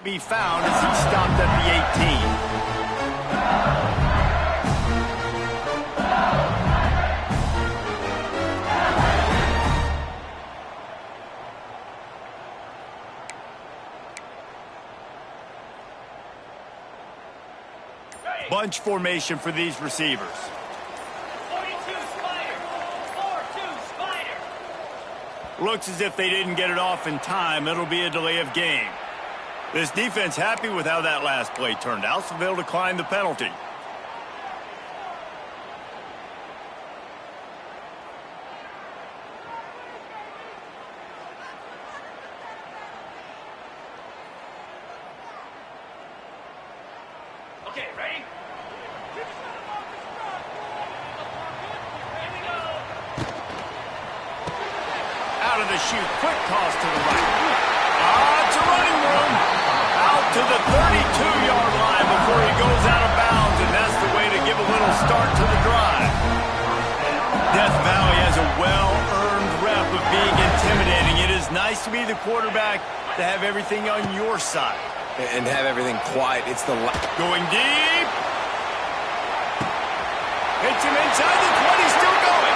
be found as he stopped at the 18. Bunch formation for these receivers. 42 spider. 4-2 spider. Looks as if they didn't get it off in time. It'll be a delay of game. This defense happy with how that last play turned out, so they'll decline the penalty. Okay, ready? Out of the chute, quick toss to the right. It's a running room. Out to the 32-yard line before he goes out of bounds, and that's the way to give a little start to the drive. Death Valley has a well-earned rep of being intimidating. It is nice to be the quarterback, to have everything on your side. And have everything quiet. It's the... Going deep. Hits him inside the 20, still going.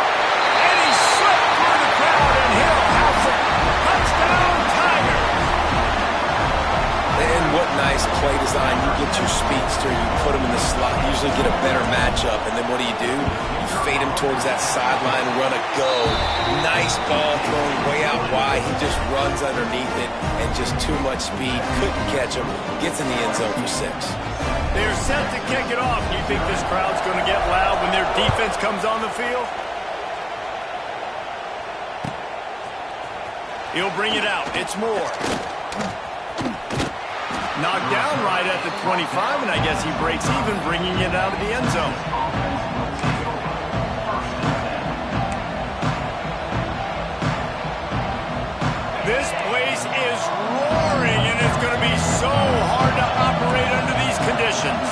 And he slipped through the crowd, and Hill has it. Touchdown, Tiger. And what nice play design. You get your speedster, you put him in the slot, you usually get a better matchup. And then what do? You fade him towards that sideline, run a go. Nice ball thrown way out wide. He just runs underneath it, and just too much speed. Couldn't catch him. Gets in the end zone for 6. They're set to kick it off. Do you think this crowd's going to get loud when their defense comes on the field? He'll bring it out. It's Moore. Knocked down right at the 25, and I guess he breaks even, bringing it out of the end zone. This place is roaring, and it's going to be so hard to operate under these conditions.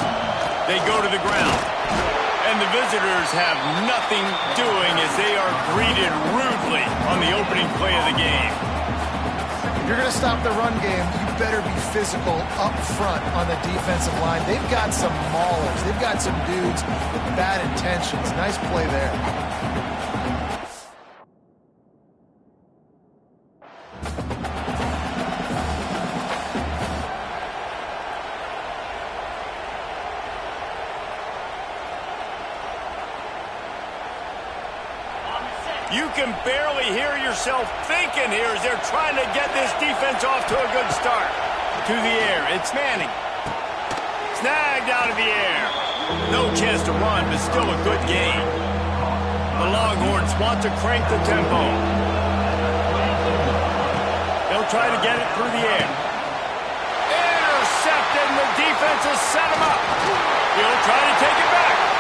They go to the ground, and the visitors have nothing doing as they are greeted rudely on the opening play of the game. If you're going to stop the run game, you better be physical up front on the defensive line. They've got some maulers. They've got some dudes with bad intentions. Nice play there. You can barely hear yourself thinking here as they're trying to get this defense off to a good start. To the air, it's Manning. Snagged out of the air. No chance to run, but still a good gain. The Longhorns want to crank the tempo. They'll try to get it through the air. Intercepted, and the defense has set him up. He'll try to take it back.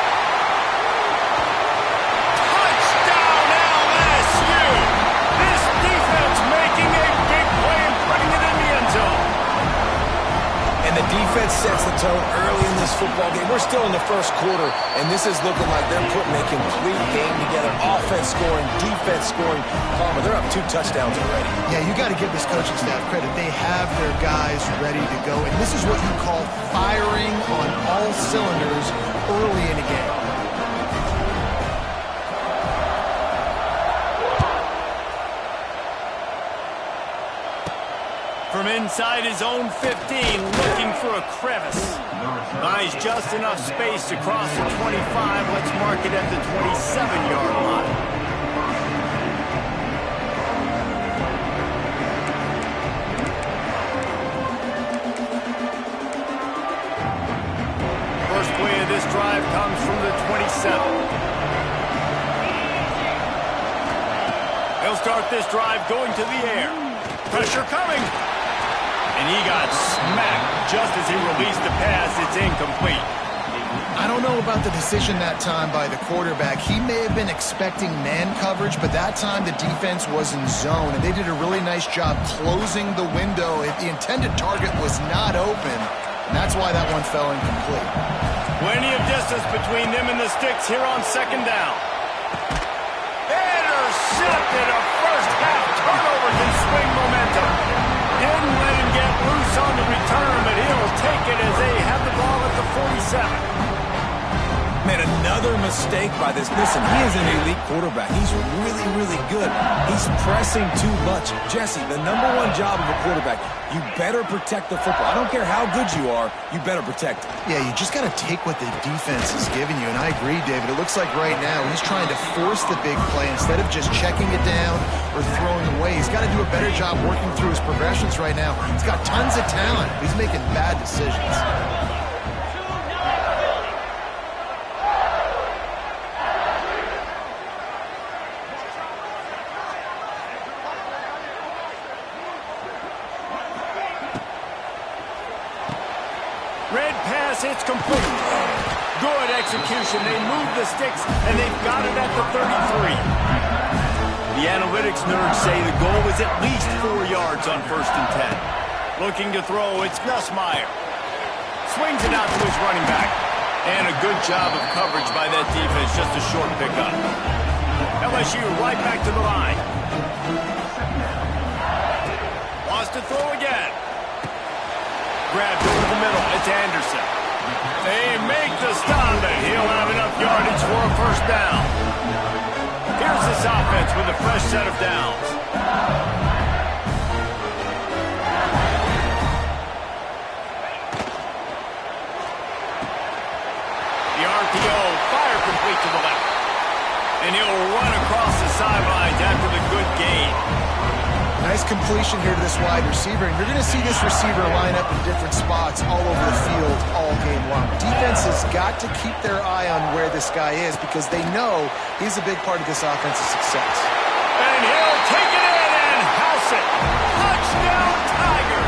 This defense making a big play and putting it in the end zone. And the defense sets the tone early in this football game. We're still in the first quarter, and this is looking like they're putting a complete game together. Offense scoring, defense scoring. Palmer, they're up 2 touchdowns already. Yeah, you got to give this coaching staff credit. They have their guys ready to go, and this is what you call firing on all cylinders early in a game. From inside his own 15, looking for a crevice. Buys just enough space to cross the 25. Let's mark it at the 27-yard line. First play of this drive comes from the 27. They'll start this drive going to the air. Pressure coming. And he got smacked just as he released the pass. It's incomplete. I don't know about the decision that time by the quarterback. He may have been expecting man coverage, but that time the defense was in zone, and they did a really nice job closing the window. The intended target was not open, and that's why that one fell incomplete. Plenty of distance between them and the sticks here on second down. Intercepted. A first-half turnover can swing momentum. Didn't let him get loose on the return, but Another mistake by this. Listen, he is an elite quarterback. He's really, really good. He's pressing too much. Jesse, the number one job of a quarterback, you better protect the football. I don't care how good you are, you better protect it. Yeah, you just got to take what the defense is giving you, and I agree, David. It looks like right now he's trying to force the big play instead of just checking it down or throwing away. He's got to do a better job working through his progressions right now. He's got tons of talent. He's making bad decisions. Red pass, it's complete. Good execution. They move the sticks, and they've got it at the 33. The analytics nerds say the goal is at least 4 yards on 1st and 10. Looking to throw, it's Nussmeier. Swings it out to his running back. And a good job of coverage by that defense, just a short pickup. LSU right back to the line. Wants to throw again. Grabbed over the middle. It's Anderson. They make the stop, and he'll have enough yardage for a 1st down. Here's this offense with a fresh set of downs. The RPO, fire complete to the left. And he'll run across the sidelines after the good gain. Nice completion here to this wide receiver, and you're going to see this receiver line up in different spots all over the field all game long. Defense has got to keep their eye on where this guy is because they know he's a big part of this offense's success. And he'll take it in and house it. Touchdown, Tiger!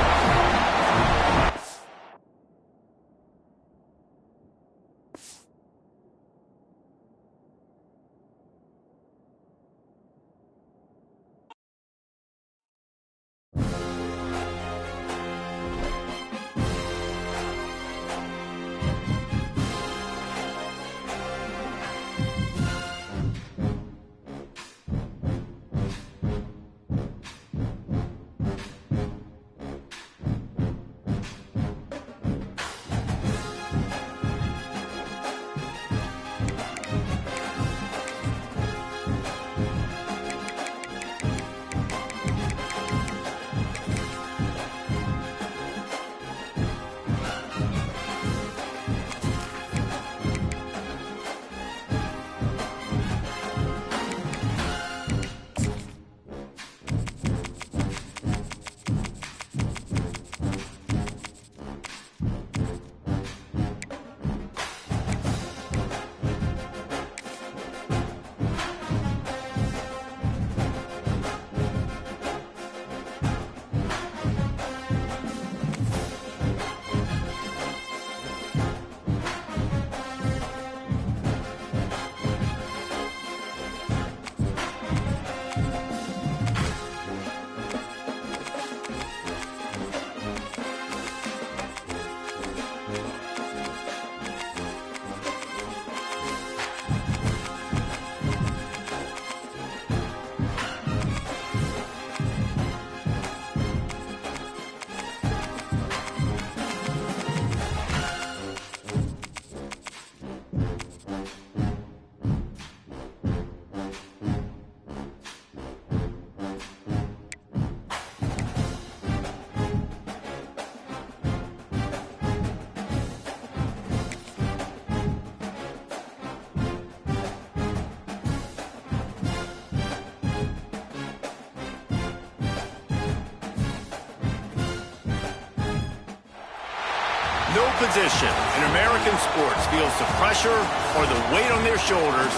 No position in American sports feels the pressure or the weight on their shoulders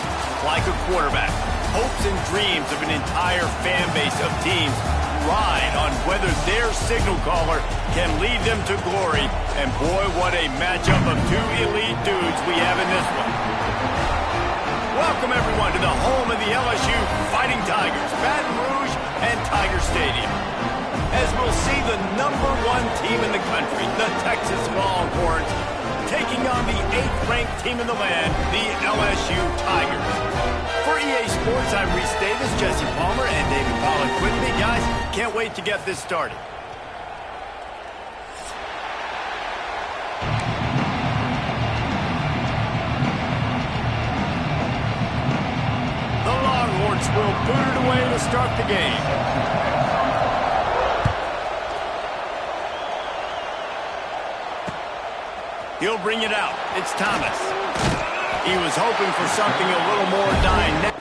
like a quarterback. Hopes and dreams of an entire fan base of teams ride on whether their signal caller can lead them to glory. And boy, what a matchup of two elite dudes we have in this one. Welcome, everyone, to the home of the LSU Fighting Tigers, Baton Rouge and Tiger Stadium. As we'll see the #1 team in the country, the Texas Longhorns, taking on the 8th-ranked team in the land, the LSU Tigers. For EA Sports, I'm Reese Davis, Jesse Palmer, and David Pollack with me. Guys, can't wait to get this started. will boot it away to start the game. He'll bring it out. It's Thomas. He was hoping for something a little more dynamic.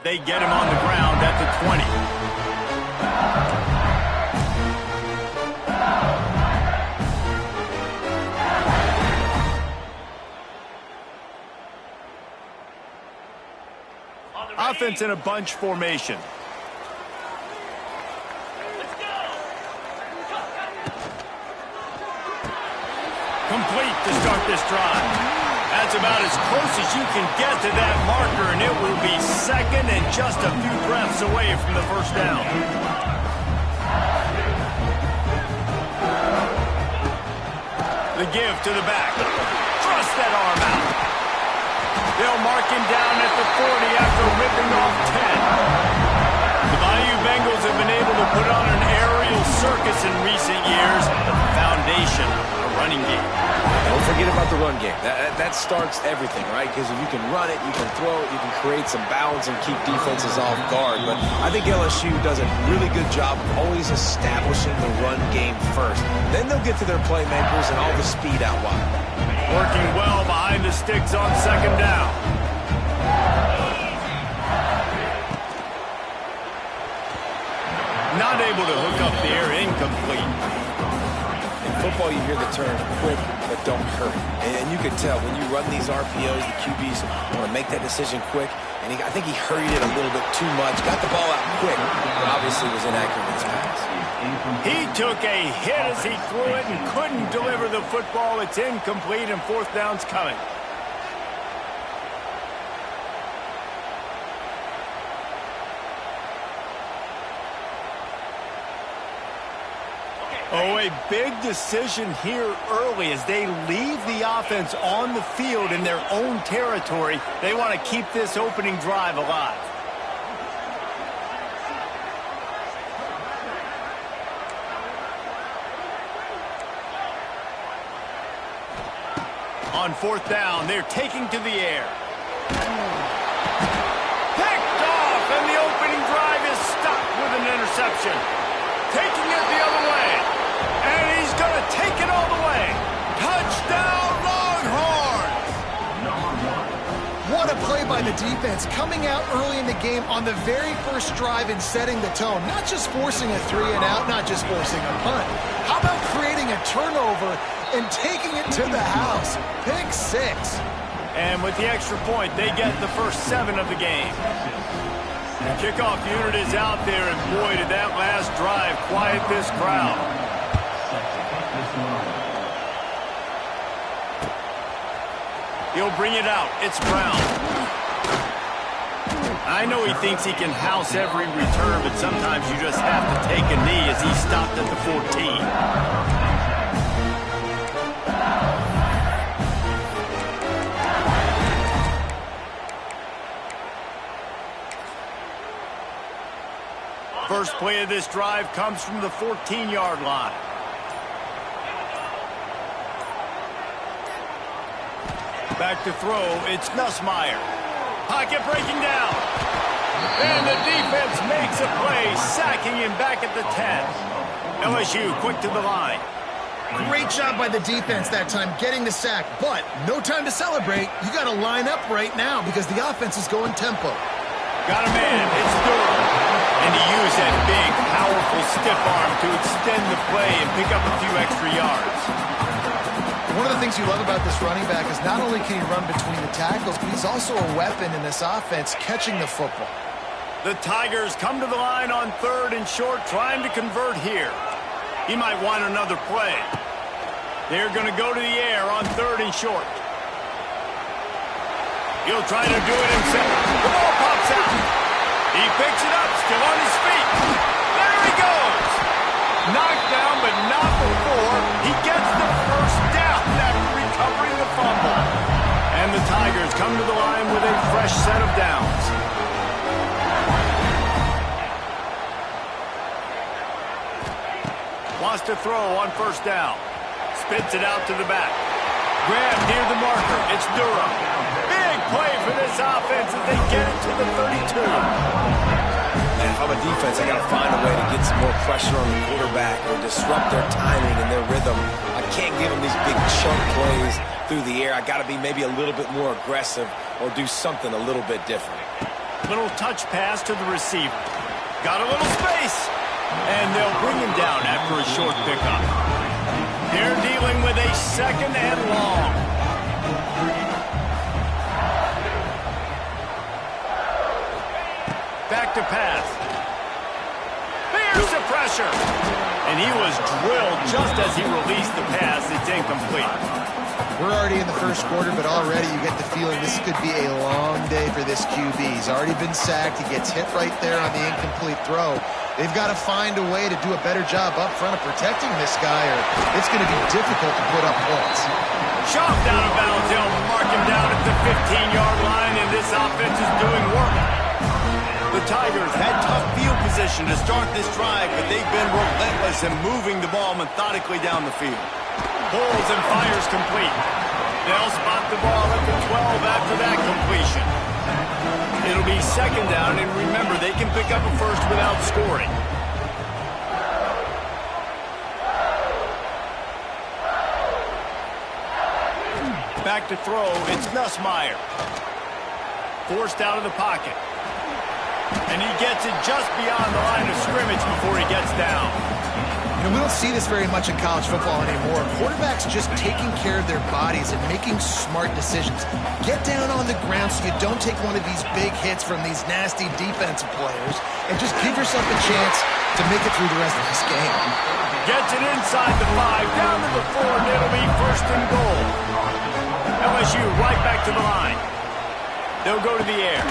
They get him on the ground at the 20. Offense in a bunch formation. Let's go. Complete to start this drive. That's about as close as you can get to that marker, and it will be second and just a few breaths away from the first down. The give to the back. Thrust that arm out. They'll mark him down at the 40 after ripping off 10. The Bayou Bengals have been able to put on an aerial circus in recent years. The foundation, a running game. Don't forget about the run game. That starts everything, right? Because if you can run it, you can throw it, you can create some balance and keep defenses off guard. But I think LSU does a really good job of always establishing the run game first. Then they'll get to their playmakers and all the speed out wide. Working well behind the sticks on second down. Not able to hook up the air, incomplete. In football, you hear the term quick, but don't hurry. And you can tell when you run these RPOs, the QBs want to make that decision quick. And I think he hurried it a little bit too much. Got the ball out quick, but obviously was inaccurate in his pass. He took a hit as he threw it and couldn't deliver the football. It's incomplete and fourth down's coming. Oh, a big decision here early as they leave the offense on the field in their own territory. They want to keep this opening drive alive. On fourth down, they're taking to the air. Picked off, and the opening drive is stopped with an interception. Taking it the other way. And he's going to take it all the way. Touchdown, Longhorns! What a play by the defense, coming out early in the game on the very first drive and setting the tone. Not just forcing a 3-and-out, not just forcing a punt. How about creating a turnover and taking it to the house? Pick 6. And with the extra point, they get the first 7 of the game. The kickoff unit is out there, and boy, did that last drive quiet this crowd. He'll bring it out. It's Brown. I know he thinks he can house every return, but sometimes you just have to take a knee as he stopped at the 14. First play of this drive comes from the 14-yard line. Back to throw, it's Nussmeier. Pocket breaking down. And the defense makes a play, sacking him back at the 10. LSU quick to the line. Great job by the defense that time getting the sack, but no time to celebrate. You got to line up right now because the offense is going tempo. Got a man. It's Durham. And he used that big, powerful stiff arm to extend the play and pick up a few extra yards. One of the things you love about this running back is not only can he run between the tackles, but he's also a weapon in this offense catching the football. The Tigers come to the line on 3rd and short, trying to convert here. He might want another play. They're going to go to the air on 3rd and short. He'll try to do it himself. The ball pops out. He picks it up, still on his feet. There he goes. Knocked down, but not before he gets the first down after recovering the fumble. And the Tigers come to the line with a fresh set of downs. Wants to throw on 1st down. Spits it out to the back. Grabbed near the marker. It's Durham. Big play for this offense as they get it to the 32. And if I'm a defense, I got to find a way to get some more pressure on the quarterback or disrupt their timing and their rhythm. I can't give them these big chunk plays through the air. I got to be maybe a little bit more aggressive or do something a little bit different. Little touch pass to the receiver. Got a little space. And they'll bring him down after a short pickup. They're dealing with a 2nd and long. Back to pass. There's the pressure. And he was drilled just as he released the pass. It's incomplete. We're already in the 1st quarter, but already you get the feeling this could be a long day for this QB. He's already been sacked. He gets hit right there on the incomplete throw. They've got to find a way to do a better job up front of protecting this guy, or it's going to be difficult to put up points. Chopped out of bounds. They'll mark him down at the 15-yard line, and this offense is doing work. The Tigers had tough field position to start this drive, but they've been relentless in moving the ball methodically down the field. Pulls and fires complete. They'll spot the ball at the 12 after that completion. It'll be 2nd down, and remember, they can pick up a first without scoring. Back to throw, it's Nussmeier. Forced out of the pocket. And he gets it just beyond the line of scrimmage before he gets down. You know, we don't see this very much in college football anymore. Quarterbacks just taking care of their bodies and making smart decisions. Get down on the ground so you don't take one of these big hits from these nasty defensive players and just give yourself a chance to make it through the rest of this game. Gets it inside the 5, down to the 4, and it'll be 1st and goal. LSU right back to the line. They'll go to the air.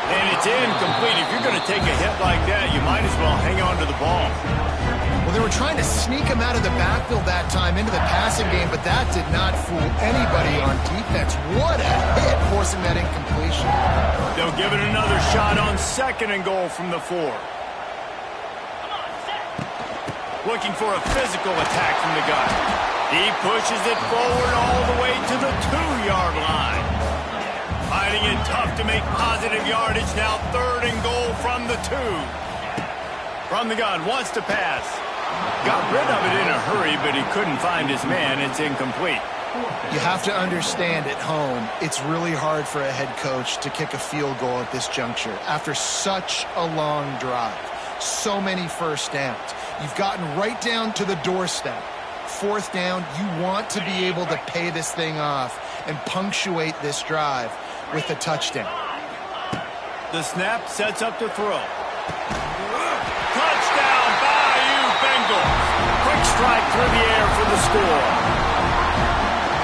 And it's incomplete. If you're going to take a hit like that, you might as well hang on to the ball. Well, they were trying to sneak him out of the backfield that time into the passing game, but that did not fool anybody on defense. What a hit, forcing that incompletion. They'll give it another shot on 2nd and goal from the 4. Looking for a physical attack from the gun. He pushes it forward all the way to the 2-yard line. Fighting it tough to make positive yardage. Now 3rd and goal from the 2. From the gun, wants to pass. Got rid of it in a hurry, but he couldn't find his man. It's incomplete. You have to understand at home, it's really hard for a head coach to kick a field goal at this juncture after such a long drive. So many first downs. You've gotten right down to the doorstep. 4th down, you want to be able to pay this thing off and punctuate this drive with a touchdown. The snap sets up the throw. Touchdown, Bayou Bengals. Quick strike through the air for the score.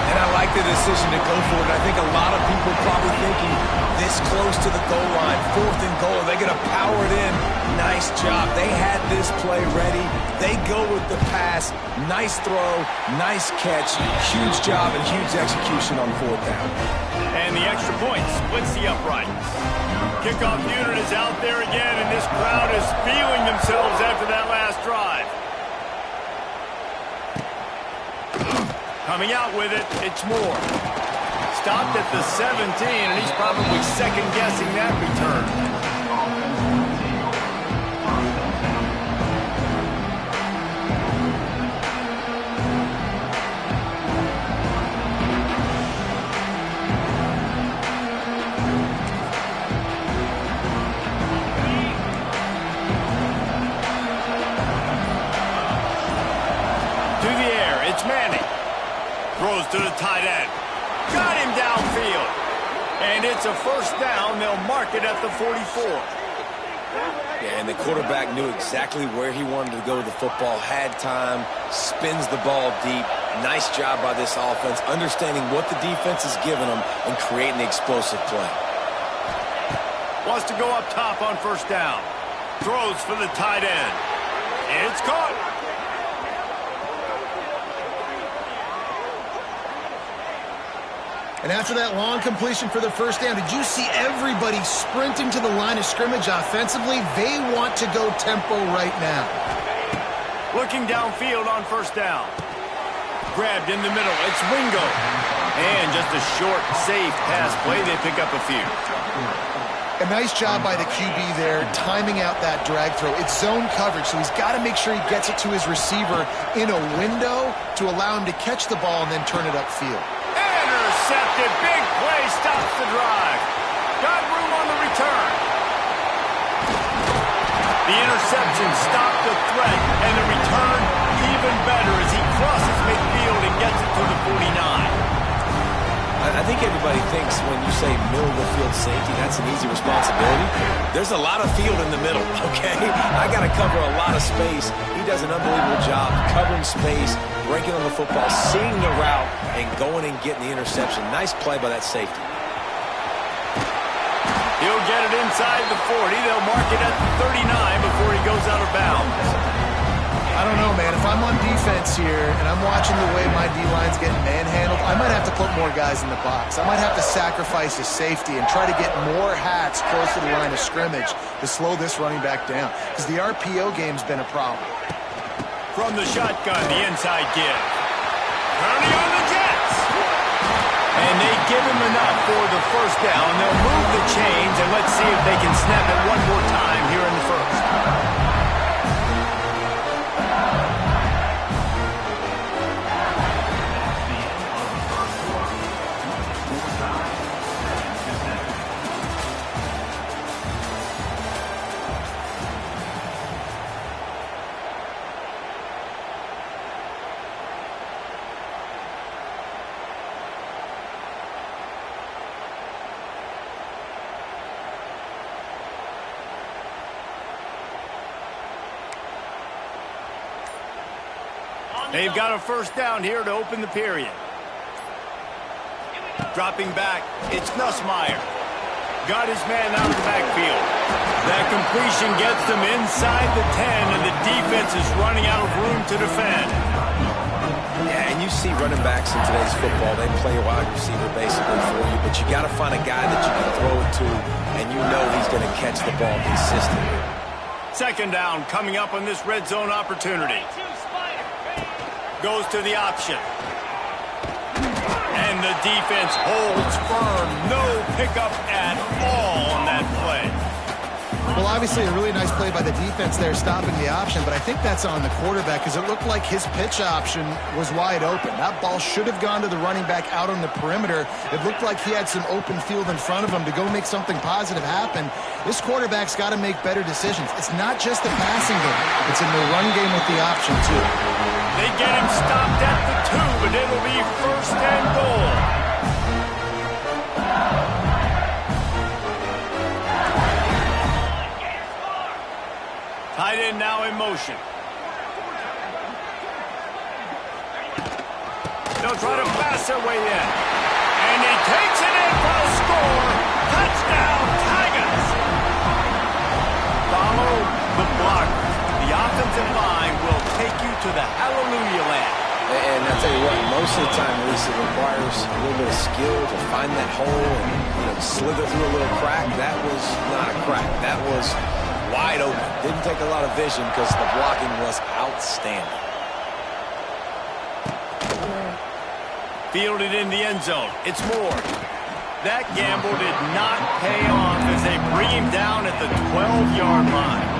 And I like the decision to go for it. I think a lot of people probably thinking this close to the goal line, 4th and goal, they're going to power it in. Nice job. They had this play ready. They go with the pass. Nice throw, nice catch. Huge job and huge execution on 4th down. And the extra point splits the uprights. Kickoff unit is out there again, and this crowd is feeling themselves after that last drive. Coming out with it, it's Moore. Stopped at the 17, and he's probably second-guessing that return. to the tight end. Got him downfield. And it's a first down. They'll mark it at the 44. Yeah, and the quarterback knew exactly where he wanted to go with the football, had time, spins the ball deep. Nice job by this offense, understanding what the defense is giving them and creating the explosive play. Wants to go up top on first down. Throws for the tight end. It's caught. And after that long completion for the first down, did you see everybody sprinting to the line of scrimmage offensively? They want to go tempo right now. Looking downfield on first down. Grabbed in the middle. It's Wingo. And just a short, safe pass play. They pick up a few. A nice job by the QB there, timing out that drag throw. It's zone coverage, so he's got to make sure he gets it to his receiver in a window to allow him to catch the ball and then turn it upfield. Intercepted. Big play. Stops the drive. Got room on the return. The interception stopped the threat, and the return even better as he crosses midfield and gets it to the 49. I think everybody thinks when you say middle of the field safety, that's an easy responsibility. There's a lot of field in the middle, okay? I got to cover a lot of space. He does an unbelievable job covering space, breaking on the football, seeing the route, and going and getting the interception. Nice play by that safety. He'll get it inside the 40. They'll mark it at the 39 before he goes out of bounds. I don't know, man. If I'm on defense here and I'm watching the way my D-line's getting manhandled, I might have to put more guys in the box. I might have to sacrifice his safety and try to get more hats close to the line of scrimmage to slow this running back down, because the RPO game's been a problem. From the shotgun, the inside give. Early on the Jets. And they give him enough for the first down. They'll move the chains, and let's see if they can snap it one more time here in the first. They've got a first down here to open the period. Dropping back, it's Nussmeier. Got his man out of the backfield. That completion gets them inside the 10, and the defense is running out of room to defend. Yeah, and you see running backs in today's football, they play a wide receiver basically for you, but you got to find a guy that you can throw it to, and you know he's going to catch the ball consistently. Second down coming up on this red zone opportunity. Goes to the option. And the defense holds firm. No pickup at all on that play. Well, obviously a really nice play by the defense there stopping the option, but I think that's on the quarterback because it looked like his pitch option was wide open. That ball should have gone to the running back out on the perimeter. It looked like he had some open field in front of him to go make something positive happen. This quarterback's got to make better decisions. It's not just the passing game. It's in the run game with the option, too. They get him stopped at the 2, but it'll be first and goal. Tight end now in motion. They'll try to pass their way in. And he takes it in for a score. Touchdown, Tigers. Follow the block. The offensive line will take you to the hallelujah land. And I'll tell you what, most of the time, Reese, it requires a little bit of skill to find that hole and slither through a little crack. That was not a crack. That was wide open. Didn't take a lot of vision because the blocking was outstanding. Fielded in the end zone. It's Moore. That gamble did not pay off as they bring him down at the 12-yard line.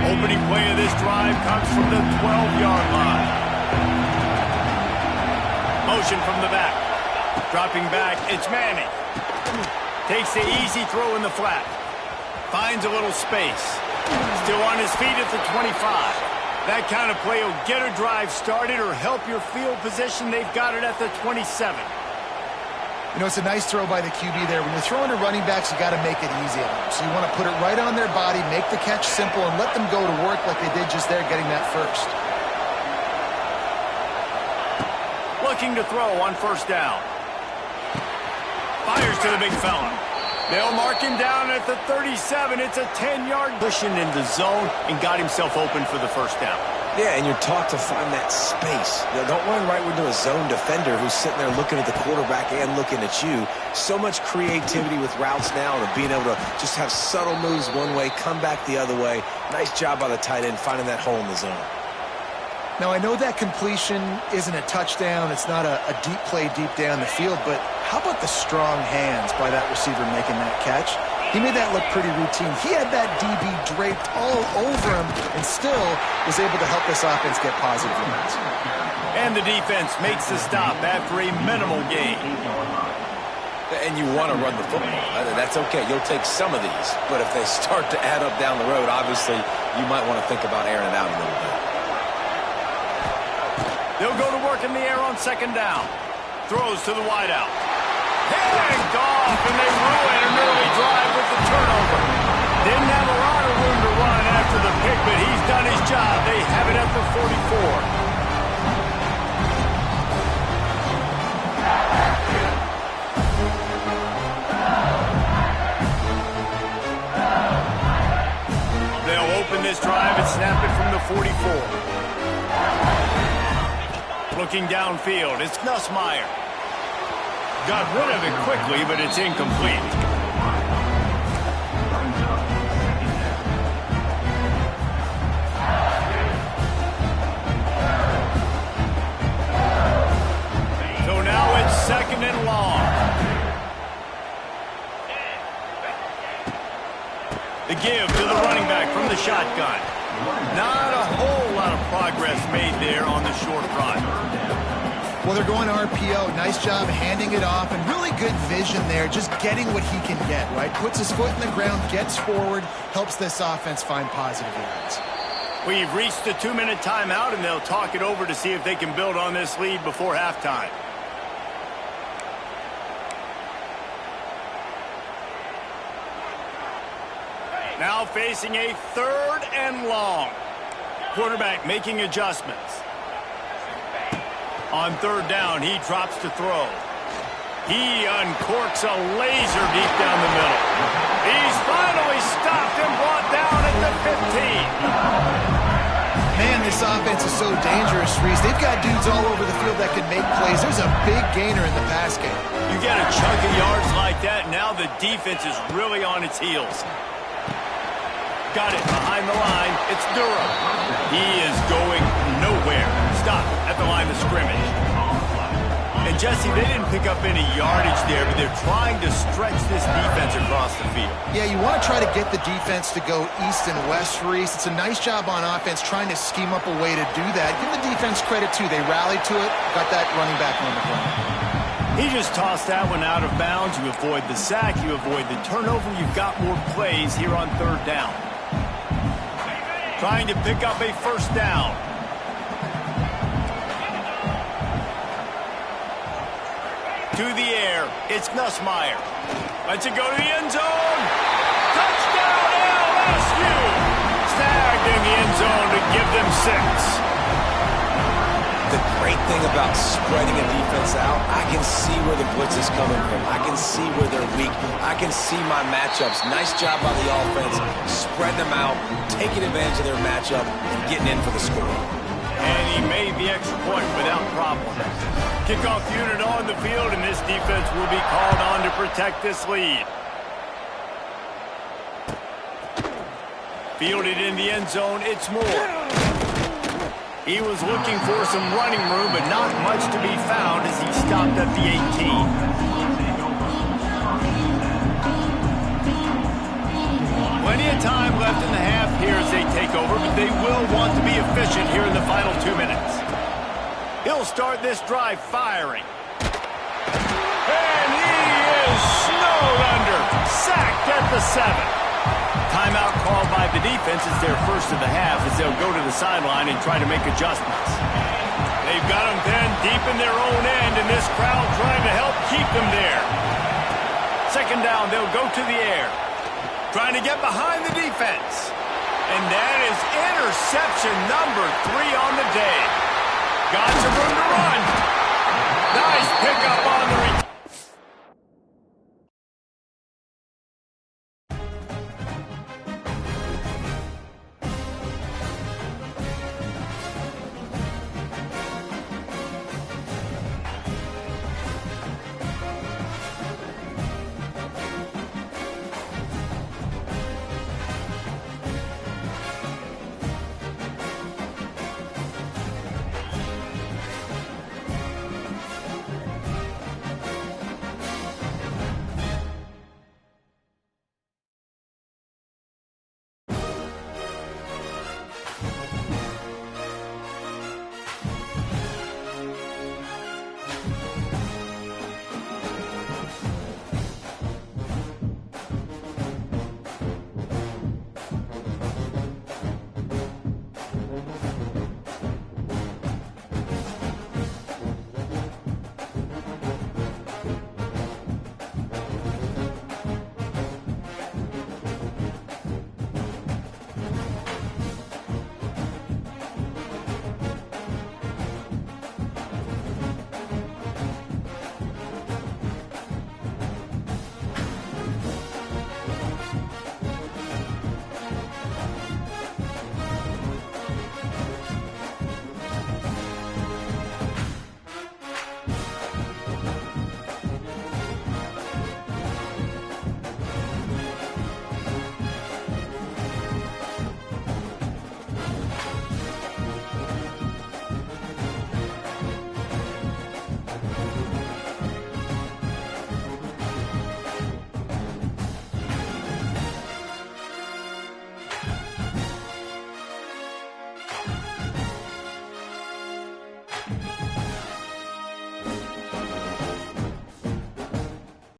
Opening play of this drive comes from the 12-yard line. Motion from the back. Dropping back, it's Manning. Takes the easy throw in the flat. Finds a little space. Still on his feet at the 25. That kind of play will get a drive started or help your field position. They've got it at the 27. You know, it's a nice throw by the QB there. When you're throwing to running backs, you got to make it easy on them. So you want to put it right on their body, make the catch simple, and let them go to work like they did just there, getting that first. Looking to throw on first down. Fires to the big fella. They'll mark him down at the 37. It's a 10-yard pushing in the zone and got himself open for the first down. Yeah, and you're taught to find that space. Don't run right into a zone defender who's sitting there looking at the quarterback and looking at you. So much creativity with routes now and being able to just have subtle moves one way, come back the other way. Nice job by the tight end finding that hole in the zone. Now, I know that completion isn't a touchdown. It's not a deep play deep down the field, but how about the strong hands by that receiver making that catch? He made that look pretty routine. He had that DB draped all over him and still was able to help this offense get positive yards. And the defense makes the stop after a minimal gain. And you want to run the football. That's okay. You'll take some of these. But if they start to add up down the road, obviously you might want to think about airing it out a little bit. They'll go to work in the air on second down. Throws to the wideout. Picked off, and they ruin an early drive with the turnover. Didn't have a lot of room to run after the pick, but he's done his job. They have it at the 44. They'll open this drive and snap it from the 44. Looking downfield, it's Nussmeier. Got rid of it quickly, but it's incomplete. So now it's second and long. The give to the running back from the shotgun. Not a whole lot of progress made there on the short run. Well, they're going RPO. Nice job handing it off, and really good vision there, just getting what he can get, right? Puts his foot in the ground, gets forward, helps this offense find positive yards. We've reached the 2-minute timeout, and they'll talk it over to see if they can build on this lead before halftime. Now facing a third and long. Quarterback making adjustments. On third down, he drops to throw. He uncorks a laser deep down the middle. He's finally stopped and brought down at the 15. Man, this offense is so dangerous, Reese. They've got dudes all over the field that can make plays. There's a big gainer in the pass game. You get a chunk of yards like that, now the defense is really on its heels. Got it behind the line. It's Durham. He is going nowhere. Stop at the line of scrimmage. And Jesse, they didn't pick up any yardage there, but they're trying to stretch this defense across the field. Yeah, you want to try to get the defense to go east and west, Reese. It's a nice job on offense trying to scheme up a way to do that. Give the defense credit, too. They rallied to it, got that running back on the ground. He just tossed that one out of bounds. You avoid the sack, you avoid the turnover. You've got more plays here on third down. Trying to pick up a first down. To the air, it's Nussmeier. Lets it go to the end zone. Touchdown, LSU! Snagged in the end zone to give them 6. The great thing about spreading a defense out, I can see where the blitz is coming from. I can see where they're weak. I can see my matchups. Nice job by the offense. Spread them out, taking advantage of their matchup, and getting in for the score. And he made the extra point without problem. Kickoff unit on the field, and this defense will be called on to protect this lead. Fielded in the end zone, it's Moore. He was looking for some running room, but not much to be found as he stopped at the 18. Plenty of time left in the half here as they take over, but they will want to be efficient here in the final 2 minutes. He'll start this drive firing. And he is snowed under, sacked at the 7. timeout called by the defense is their first of the half as they'll go to the sideline and try to make adjustments. They've got them then deep in their own end, and this crowd trying to help keep them there. Second down, they'll go to the air. Trying to get behind the defense. And that is interception number 3 on the day. Got some room to run. Nice pickup on the